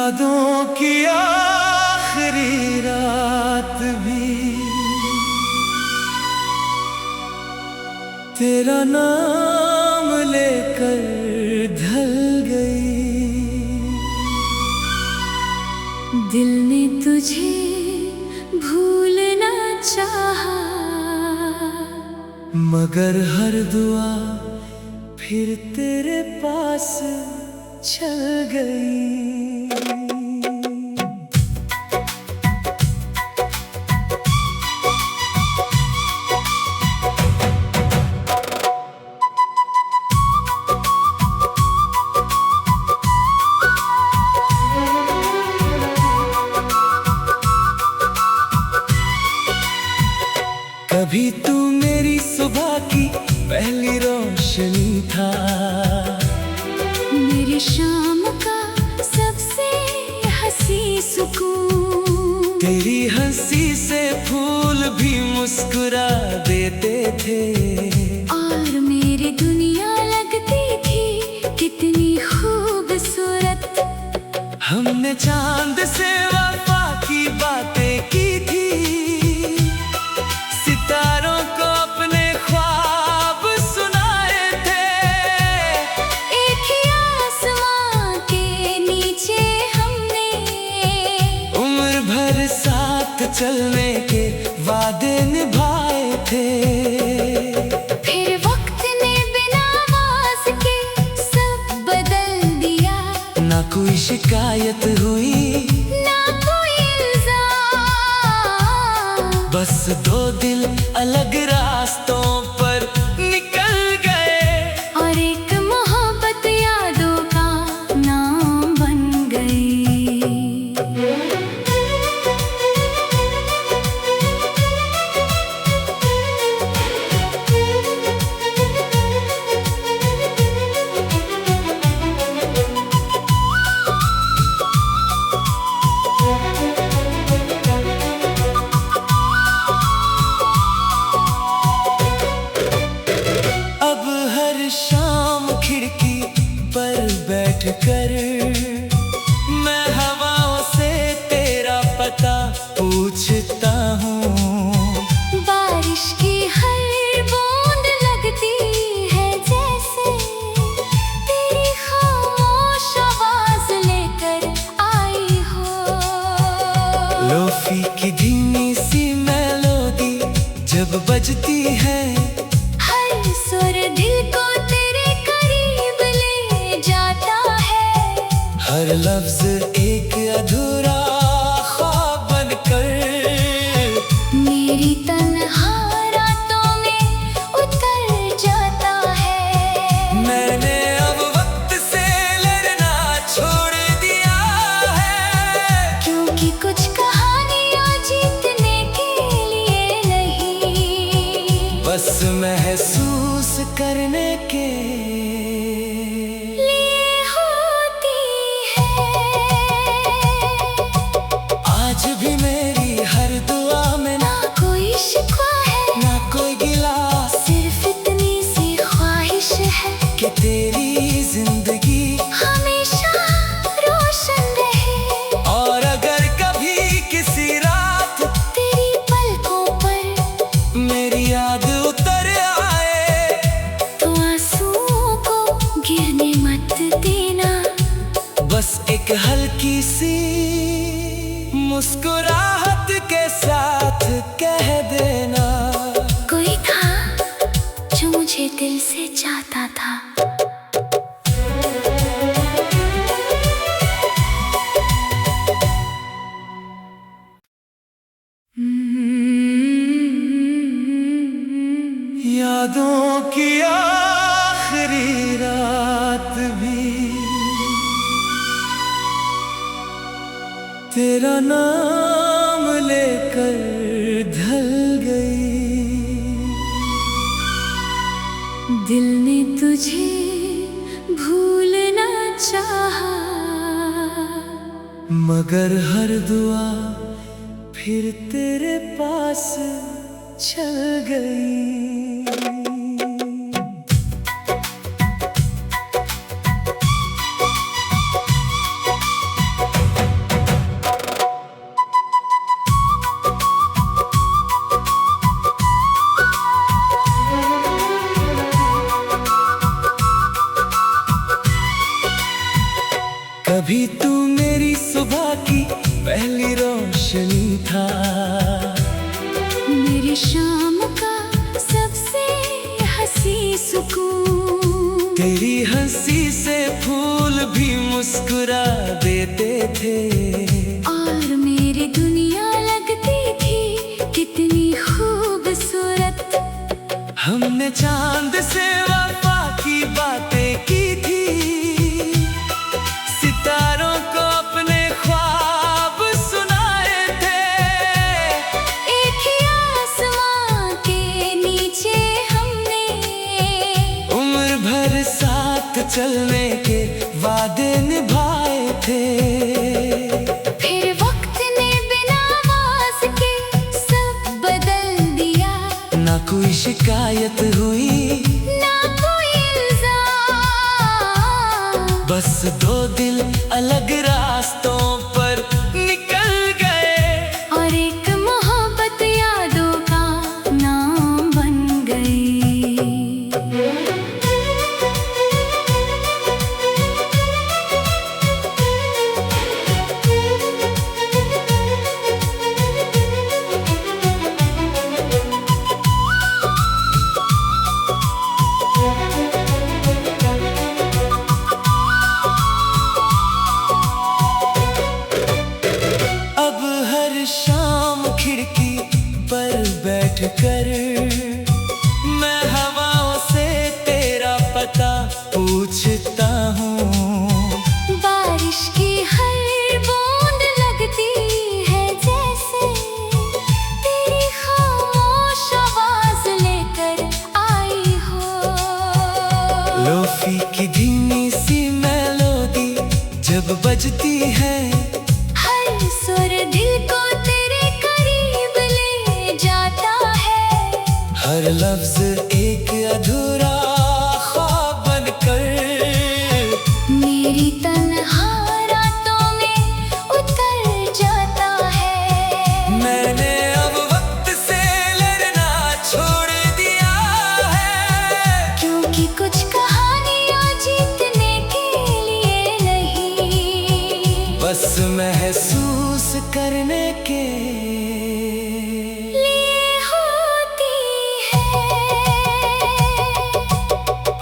यादों की आखिरी रात भी तेरा नाम लेकर ढल गई। दिल ने तुझे भूलना चाहा, मगर हर दुआ फिर तेरे पास चल गई। कभी तू मेरी सुबह की पहली रोशनी था, मेरी शाम का सबसे हंसी सुकून। तेरी हंसी से फूल भी मुस्कुरा देते थे, और मेरी दुनिया लगती थी कितनी खूबसूरत। हमने चांद से वफा की बातें की थी, सितारों को अपने ख्वाब सुनाए थे। एक ही आसमां के नीचे हमने उम्र भर साथ चलने के वादे निभाए थे। फिर वक्त ने बिना आवाज के सब बदल दिया, ना कोई शिकायत हुई ना कोई इल्जाम। बस दो दिल अलग रास्तों पर निकल गए, और एक मोहब्बत यादों का नाम बन गई। अब हर शाम खिड़की पर बैठकर मैं हवाओं से तेरा पता पूछता हूँ। बारिश की हर बूंद लगती है जैसे तेरी खामोश आवाज लेकर आई हो। लोफी की धीमी सी मेलोडी जब बजती है, हर सुर दिल को तेरे करीब ले जाता है। हर लफ्ज एक अधूरा ख्वाब बनकर मेरी तन्हा रातों में उतर जाता है। मैंने अब वक्त से लड़ना छोड़ दिया है, क्योंकि कुछ कहानियां जीतने के लिए नहीं, बस महसूस करने के लिए होती है। आज भी मेरी हर दुआ में ना कोई शिकवा है, ना कोई गिला, सिर्फ इतनी सी ख्वाहिश है कि तेरी जिंदगी हमेशा रोशन रहे। और अगर कभी किसी रात तेरी पलकों पर मेरी याद उतर आए, तो आंसुओं को गिरने मत देना। बस एक हल्की सी मुस्कुराहट के साथ कह देना, कोई था जो मुझे दिल से चाहता था। यादों की आखिरी रात भी तेरा नाम लेकर ढल गई। दिल ने तुझे भूलना चाहा, मगर हर दुआ फिर तेरे पास चल गई। कभी तू मेरी सुबह की पहली रोशनी था, मेरी शाम का सबसे हंसी सुकून। तेरी हंसी से फूल भी मुस्कुरा देते थे, और मेरी दुनिया लगती थी कितनी खूबसूरत। हमने चांद से वफा की बातें की थी, सितारों को अपने ख्वाब सुनाए थे। एक ही आसमां के नीचे हमने उम्र भर साथ चलने के वादे निभाए थे। फिर वक्त ने बिना आवाज के सब बदल दिया, ना कोई शिकायत हुई ना कोई इल्जाम। बस दो दिल अलग रास्तों पर निकल गए, और एक मोहब्बत यादों का नाम बन गई। अब हर शाम खिड़की पर बैठकर मैं हवाओं से तेरा पता पूछता हूँ। बारिश की हर बूंद लगती है जैसे तेरी खामोश आवाज लेकर आई हो। लोफी की धीमी सी मेलोडी जब बजती है, हर सुर दिल को तेरे करीब ले जाता है। हर लफ्ज एक अधूरा ख्वाब बनकर मेरी तन्हा रातों में उतर जाता है। मैंने अब वक्त से लड़ना छोड़ दिया है, क्योंकि कुछ कहानियां जीतने के लिए नहीं, बस महसूस करने के लिए होती है।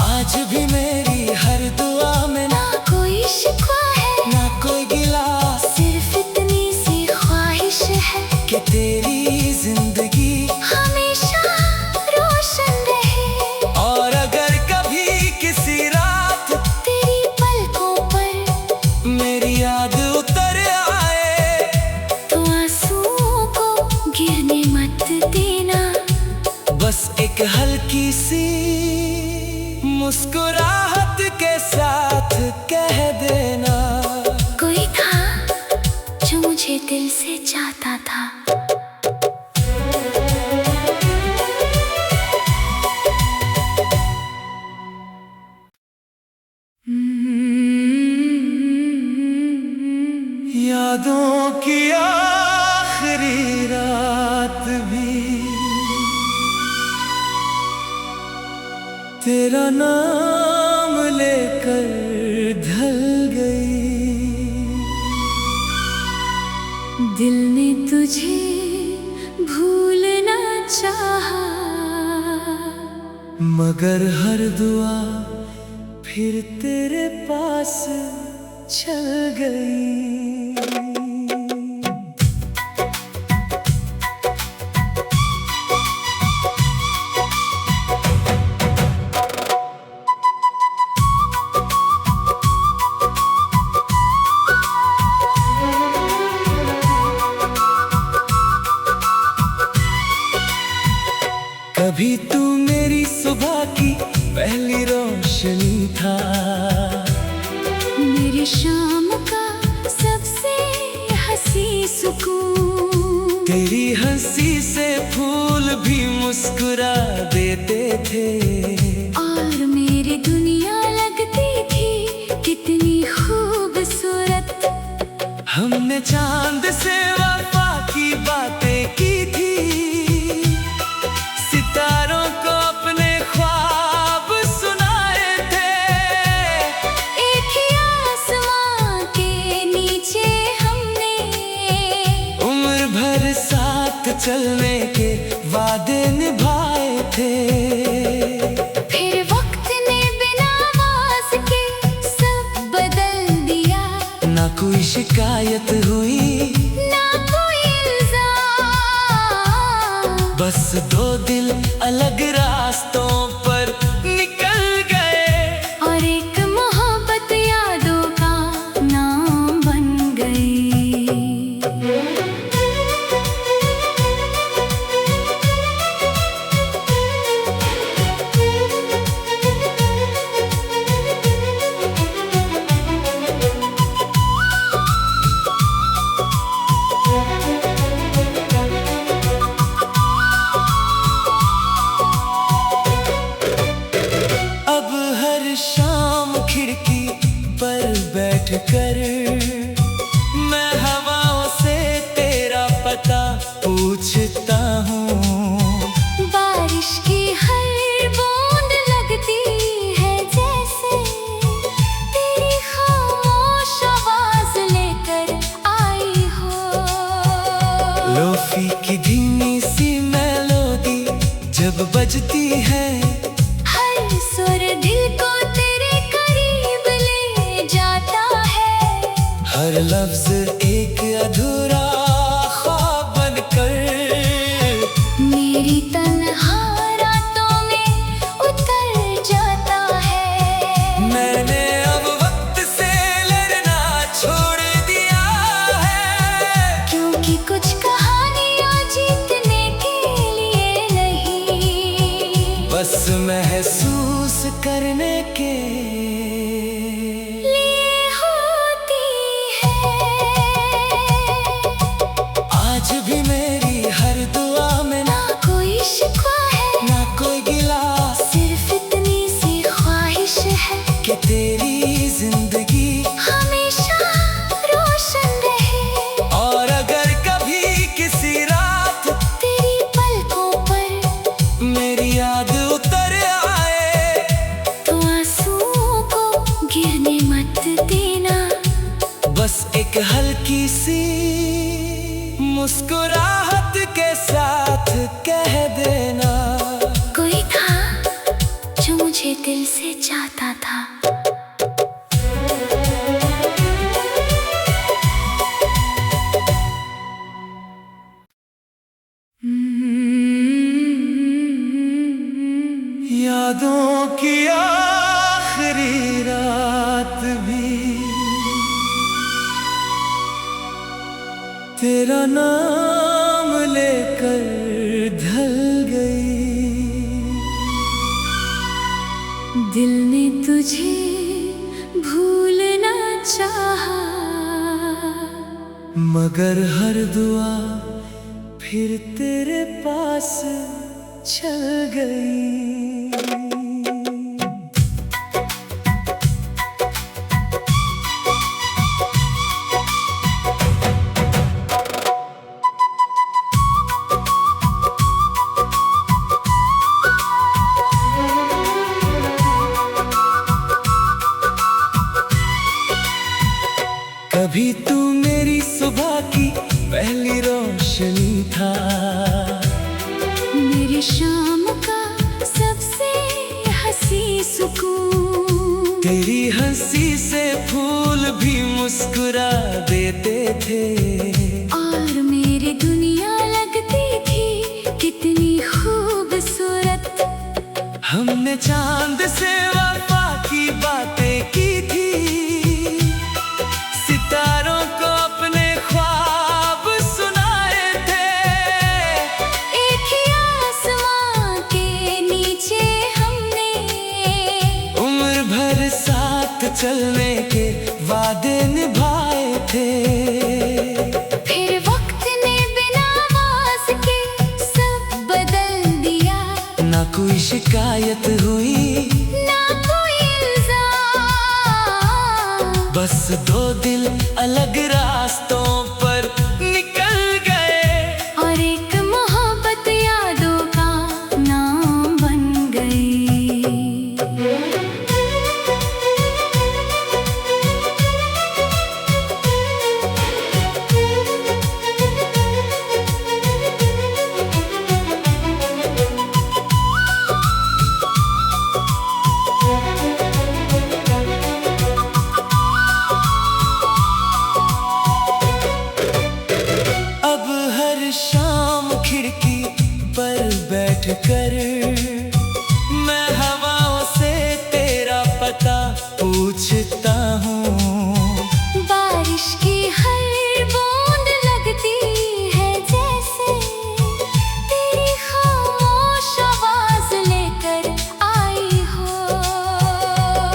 आज भी मेरी हर दुआ में ना कोई शिकवा है, ना कोई गिला, सिर्फ इतनी सी ख्वाहिश है कि तेरी जिंदगी हमेशा रोशन रहे। और अगर कभी किसी रात तेरी पलकों पर मेरी याद उतर आए, तो आंसुओं को गिरने मत देना। बस एक हल्की सी मुस्कुराहट के साथ कह देना, कोई था जो मुझे दिल से चाहता था। यादों की आखिरी रात भी तेरा नाम लेकर ढल गई। दिल ने तुझे भूलना चाहा, मगर हर दुआ फिर तेरे पास चल गई। कभी तू मेरी सुबह की पहली रोशनी था, मेरी शाम का सबसे हंसी सुकून। तेरी हंसी से फूल भी मुस्कुरा देते थे, और मेरी दुनिया लगती थी कितनी खूबसूरत। हमने चांद से वफा की बातें की थी, सितारों को अपने ख्वाब सुनाए थे। एक ही आसमां के चलने के वादे निभाए थे। फिर वक्त ने बिना आवाज के सब बदल दिया। ना कोई शिकायत हुई ना कोई इल्जाम। बस दो दिल अलग रास्तों पर निकल गए और एक मोहब्बत यादों का नाम बन गई। शाम खिड़की पर बैठकर मैं हवाओं से तेरा पता पूछता हूँ। बारिश की हर बूंद लगती है जैसे तेरी खामोश आवाज लेकर आई हो। लोफी की धीमी सी मेलोडी जब बजती है, हर सुर दिल को तेरे करीब ले जाता है। हर लफ्ज एक अधूरा ख्वाब बनकर मेरी तन्हा रातों में उतर जाता है। मैंने अब वक्त से लड़ना छोड़ दिया है, क्योंकि कुछ कहानियां जीतने के लिए नहीं, बस महसूस करने के लिए होती है। आज भी मेरी हर दुआ में ना कोई शिकवा है ना कोई गिला, सिर्फ इतनी सी ख्वाहिश है कि तेरी जिंदगी हमेशा रोशन रहे। और अगर कभी किसी रात तेरी पलकों पर मेरी याद उतर आए, तो आंसुओं को गिरने मत देना। बस एक हल्की सी मुस्कुराहट के साथ कह देना, कोई था जो मुझे दिल से चाहता था। यादों की आखिरी रात भी तेरा नाम लेकर ढल गई। दिल ने तुझे भूलना चाहा, मगर हर दुआ फिर तेरे पास चल गई। कभी तू मेरी सुबह की पहली रोशनी था, मेरी शाम का सबसे हंसी सुकून। तेरी हंसी से फूल भी मुस्कुरा देते थे, और मेरी दुनिया लगती थी कितनी खूबसूरत। हमने चांद से वफा की बातें की थी, सितारों को अपने ख्वाब सुनाए थे। एक ही आसमां के नीचे हमने उम्र भर साथ चलने के वादे निभाए थे। फिर वक्त ने बिना आवाज के सब बदल दिया। ना कोई शिकायत हुई ना कोई इल्जाम। बस दो दिल अलग रास्तों पर निकल गए और एक मोहब्बत यादों का नाम बन गई।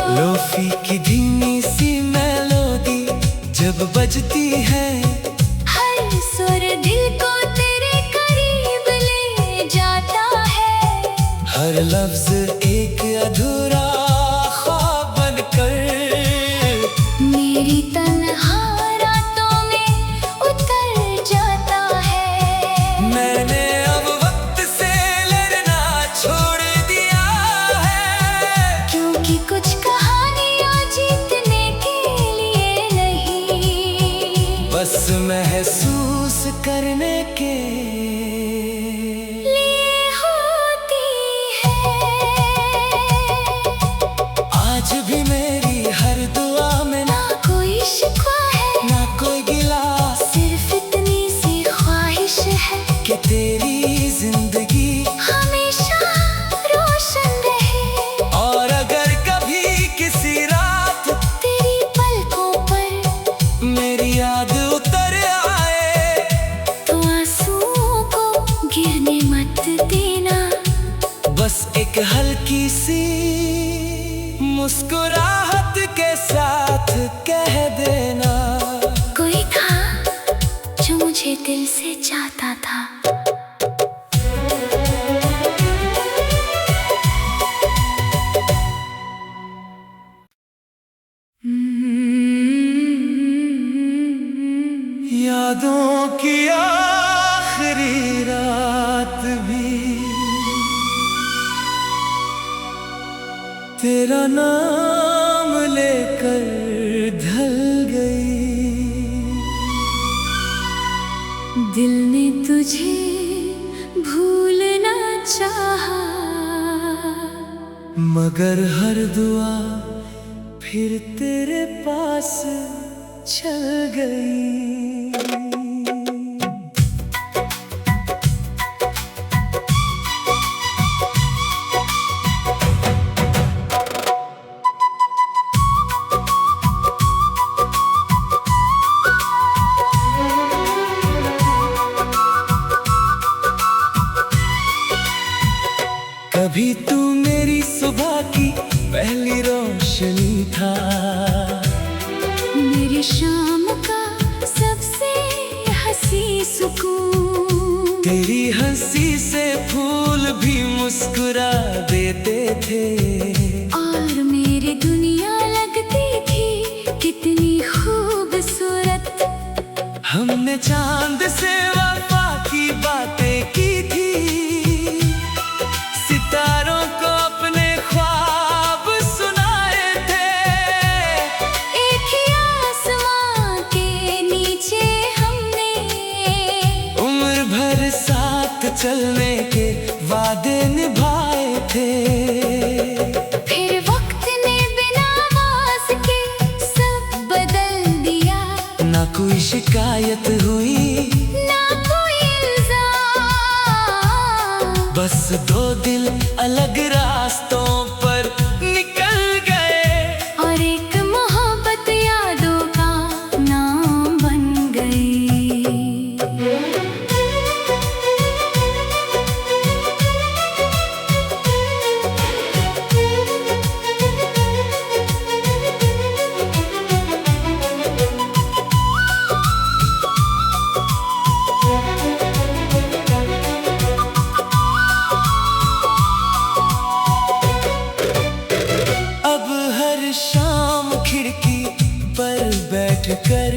लोफी की धीमी सी मेलोडी जब बजती है, हर सुर दिल को तेरे करीब ले जाता है। हर लफ्ज एक अधूरा ख्वाब बनकर मेरी तन्हा रातों में उतर जाता है। मैंने अब वक्त से लड़ना छोड़ दिया है, क्योंकि कुछ कहानियां जीतने के लिए नहीं, बस महसूस करने के लिए होती है। आज भी मेरी हर दुआ में ना कोई शिकवा है, ना कोई गिला, सिर्फ इतनी सी ख्वाहिश है कि तेरी जिंदगी हमेशा रोशन रहे। और अगर कभी किसी रात तेरी पलकों पर मेरी याद उतर आए, तो आंसुओं को गिरने मत देना, बस एक हल्की सी मुस्कुराहट के साथ कह देना, कोई था जो मुझे दिल से चाहता था। यादों की आखिरी रात भी तेरा नाम लेकर ढल गई। दिल ने तुझे भूलना चाहा, मगर हर दुआ फिर तेरे पास चल गई। कभी तू मेरी सुबह की पहली रोशनी था, मेरी शाम का सबसे हंसी सुकून। तेरी हंसी से फूल भी मुस्कुरा देते थे, और मेरी दुनिया लगती थी कितनी खूबसूरत। हमने चांद से वफा की बातें की थी, सितारों को अपने ख्वाब सुनाए थे। एक ही आसमां के नीचे हमने उम्र भर साथ चलने के वादे निभाए थे। फिर वक्त ने बिना आवाज के सब बदल दिया, ना कोई शिकायत हुई, ना कोई इल्जाम, बस दो दिल अलग रास्तों पर निकल गए, और एक मोहब्बत यादों का नाम बन गई। अब हर शाम खिड़की पर बैठ कर